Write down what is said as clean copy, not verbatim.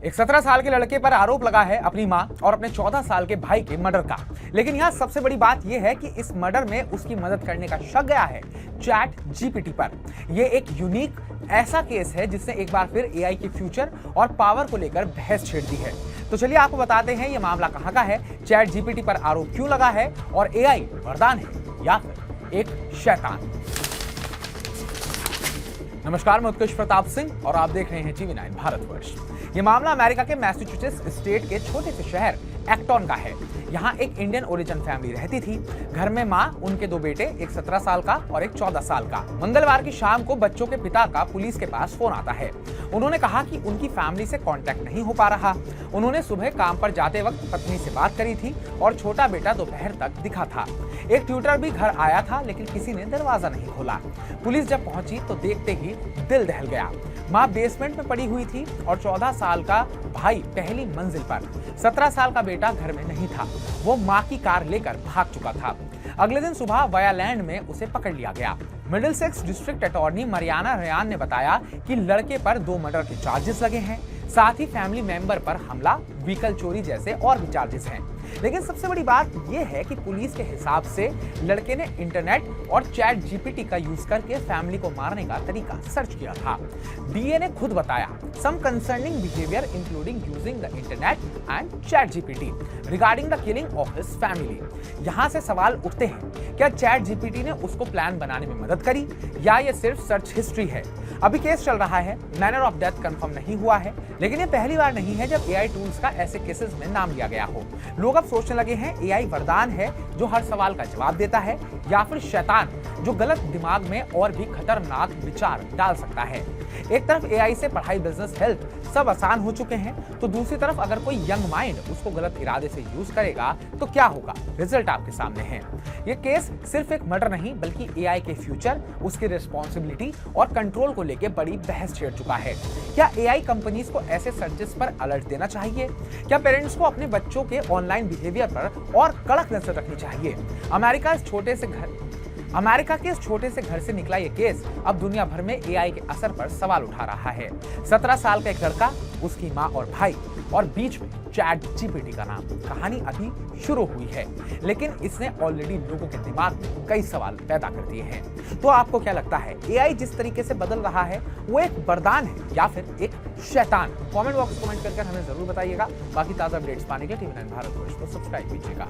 एक 17 साल के लड़के पर आरोप लगा है अपनी मां और अपने 14 साल के भाई के मर्डर का। लेकिन यहाँ सबसे बड़ी बात यह है कि इस मर्डर में उसकी मदद करने का शक गया है चैट जीपीटी पर। यह एक यूनिक ऐसा केस है जिसने एक बार फिर एआई के फ्यूचर और पावर को लेकर बहस छेड़ दी है। तो चलिए आपको बताते हैं ये मामला कहां का है, चैट जीपीटी पर आरोप क्यों लगा है और एआई वरदान है या फिर एक शैतान। नमस्कार, मैं उत्कृष्ट प्रताप सिंह और आप देख रहे हैं टीवी9 भारतवर्ष। ये मामला अमेरिका के मैसेच्यूसेट्स स्टेट के छोटे से शहर एक्टन का है। यहाँ एक इंडियन ओरिजिन फैमिली रहती थी। घर में माँ, उनके दो बेटे, एक 17 साल का और एक 14 साल का। मंगलवार की शाम को बच्चों के पिता का पुलिस के पास फोन आता है। उन्होंने कहा कि उनकी फैमिली से कांटेक्ट नहीं हो पा रहा। उन्होंने सुबह काम पर जाते वक्त पत्नी से बात करी थी और छोटा बेटा दोपहर तक दिखा था। एक ट्यूटर भी घर आया था लेकिन किसी ने दरवाजा नहीं खोला। पुलिस जब पहुंची तो देखते ही दिल दहल गया। माँ बेसमेंट में पड़ी हुई थी और 14 साल का भाई पहली मंजिल पर। 17 साल का बेटा घर में नहीं था। वो माँ की कार लेकर भाग चुका था। अगले दिन सुबह वायालैंड में उसे पकड़ लिया गया। Middlesex district attorney Mariana Ryan ने बताया कि लड़के पर 2 मर्डर के चार्जेस लगे हैं। साथ ही फैमिली मेंबर पर हमला, व्हीकल चोरी जैसे और भी चार्जेस हैं। लेकिन सबसे बड़ी बात यह है कि पुलिस के हिसाब से लड़के ने इंटरनेट और चैट जीपीटी का यूज करके फैमिली को मारने का तरीका सर्च किया था। डीए ने खुद बताया, some concerning behaviour including using the internet and ChatGPT regarding the killing of his family. यहाँ से सवाल उठते हैं, क्या चैट जीपीटी ने उसको प्लान बनाने में मदद करी या ये सिर्फ सर्च हिस्ट्री है? अभी केस चल रहा है, मैनर ऑफ डेथ कंफर्म नहीं हुआ है, लेकिन ये पहली बार नहीं है जब एआई टूल्स का ऐसे केसेस में नाम लिया गया हो। लोग अब सोचने लगे हैं एआई वरदान है जो हर सवाल का जवाब देता है या फिर शैतान जो गलत दिमाग में और भी खतरनाक विचार डाल सकता है। एक तरफ एआई से पढ़ाई, बिजनेस, हेल्थ सब आसान हो चुके हैं, तो दूसरी तरफ अगर कोई यंग माइंड उसको गलत इरादे से यूज करेगा तो क्या होगा? रिजल्ट आपके सामने है। ये केस सिर्फ एक मर्डर नहीं बल्कि एआई के फ्यूचर, उसकी रिस्पॉन्सिबिलिटी और कंट्रोल को लेकर बड़ी बहस छेड़ चुका है। क्या एआई कंपनीज को ऐसे सर्चेस पर अलर्ट देना चाहिए? क्या पेरेंट्स को अपने बच्चों के ऑनलाइन बिहेवियर पर और कड़क नजर रखनी चाहिए? अमेरिका के इस छोटे से घर से निकला ये केस अब दुनिया भर में एआई के असर पर सवाल उठा रहा है। 17 साल का एक लड़का, उसकी माँ और भाई और बीच में चैट जीपीटी का नाम। कहानी अभी शुरू हुई है लेकिन इसने ऑलरेडी लोगों के दिमाग में कई सवाल पैदा कर दिए हैं। तो आपको क्या लगता है, एआई जिस तरीके से बदल रहा है वो एक वरदान है या फिर एक शैतान? कमेंट बॉक्स कमेंट करके हमें जरूर बताइएगा। बाकी ताजा अपडेट्स पाने के लिए टीवी9 भारतवर्ष को सब्सक्राइब कीजिएगा।